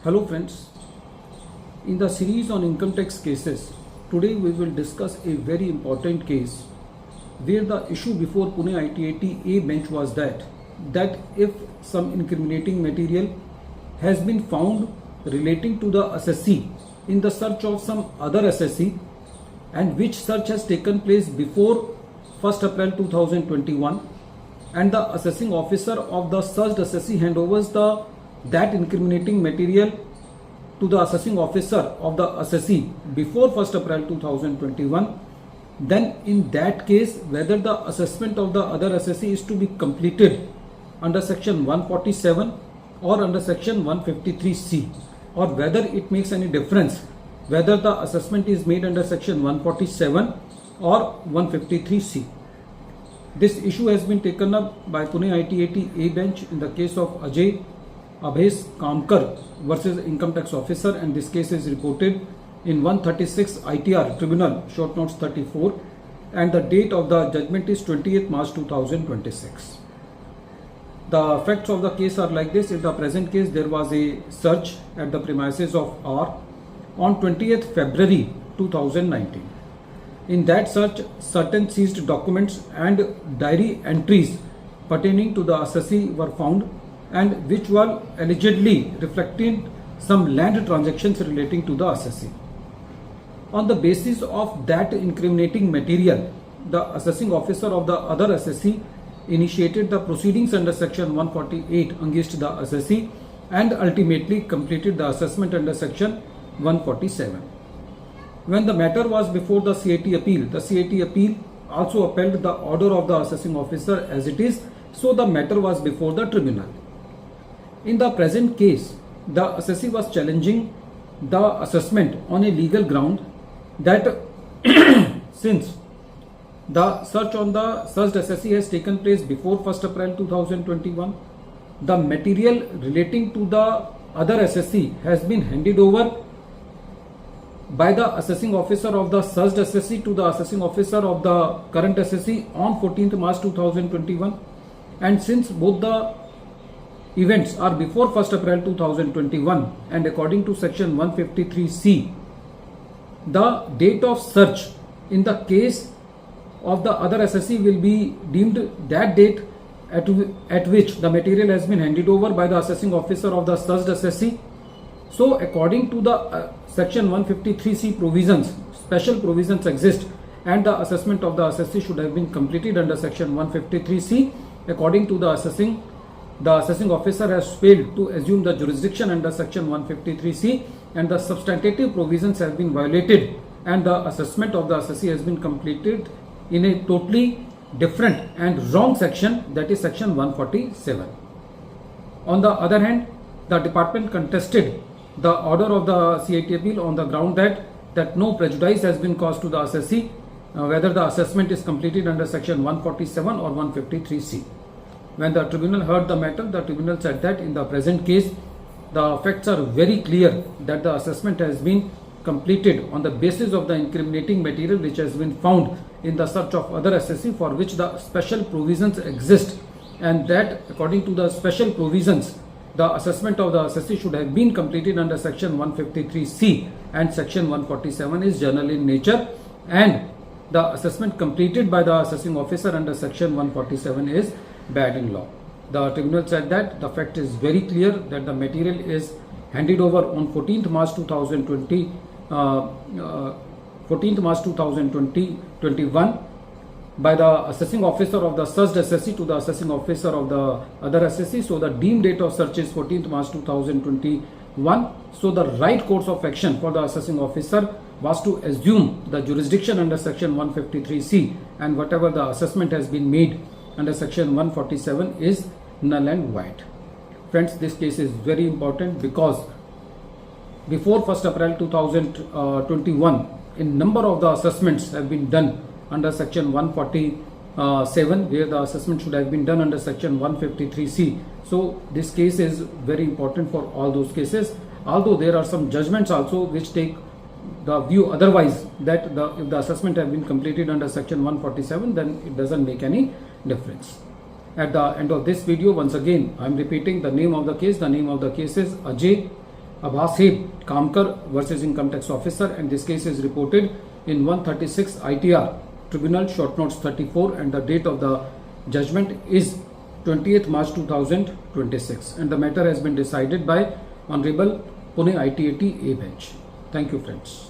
Hello friends, in the series on income tax cases, today we will discuss a very important case where the issue before Pune ITAT A bench was that if some incriminating material has been found relating to the assessee in the search of some other assessee and which search has taken place before 1st April 2021 and the assessing officer of the searched assessee handovers that incriminating material to the assessing officer of the assessee before 1st April 2021, then in that case whether the assessment of the other assessee is to be completed under section 147 or under section 153C, or whether it makes any difference whether the assessment is made under section 147 or 153C. This issue has been taken up by Pune ITAT A bench in the case of Ajay Abhes Kamkar versus Income Tax Officer, and this case is reported in 136 ITR Tribunal, short notes 34, and the date of the judgment is 28th March 2026. The facts of the case are like this. In the present case, there was a search at the premises of R on 20th February 2019. In that search, certain seized documents and diary entries pertaining to the assessee were found, and which were allegedly reflecting some land transactions relating to the assessee. On the basis of that incriminating material, the assessing officer of the other assessee initiated the proceedings under section 148 against the assessee and ultimately completed the assessment under section 147. When the matter was before the CAT appeal, the CAT appeal also upheld the order of the assessing officer as it is, so the matter was before the tribunal. In the present case, the assessee was challenging the assessment on a legal ground that since the search on the searched assessee has taken place before 1st April 2021, the material relating to the other assessee has been handed over by the assessing officer of the searched assessee to the assessing officer of the current assessee on 14th March 2021, and since both the events are before 1st April 2021 and according to section 153C, the date of search in the case of the other assessee will be deemed that date at which the material has been handed over by the assessing officer of the searched assessee. So according to the section 153C provisions, special provisions exist, and the assessment of the assessee should have been completed under section 153C. According to the assessing officer has failed to assume the jurisdiction under section 153C, and the substantive provisions have been violated, and the assessment of the assessee has been completed in a totally different and wrong section, that is section 147. On the other hand, the department contested the order of the CAT appeal on the ground that no prejudice has been caused to the assessee, whether the assessment is completed under section 147 or 153C. When the tribunal heard the matter, the tribunal said that in the present case, the facts are very clear that the assessment has been completed on the basis of the incriminating material which has been found in the search of other assessee, for which the special provisions exist, and that according to the special provisions, the assessment of the assessee should have been completed under section 153C, and section 147 is general in nature, and the assessment completed by the assessing officer under section 147 is bad in law. The tribunal said that the fact is very clear that the material is handed over on 14th March 2021 by the assessing officer of the searched assessee to the assessing officer of the other assessee. So the deemed date of search is 14th March 2021. So the right course of action for the assessing officer was to assume the jurisdiction under section 153C, and whatever the assessment has been made under section 147 is null and void. Friends, this case is very important because before 1st April 2021, a number of the assessments have been done under section 147, where the assessment should have been done under section 153C. So this case is very important for all those cases, although there are some judgments also which take the view otherwise, that if the assessment have been completed under section 147, then it doesn't make any difference. At the end of this video, once again I am repeating the name of the case. The name of the case is Ajay Abhaseb Kamkar versus Income Tax Officer, and this case is reported in 136 ITR Tribunal Short Notes 34, and the date of the judgment is 20th March 2026, and the matter has been decided by Honorable Pune ITAT A bench. Thank you, friends.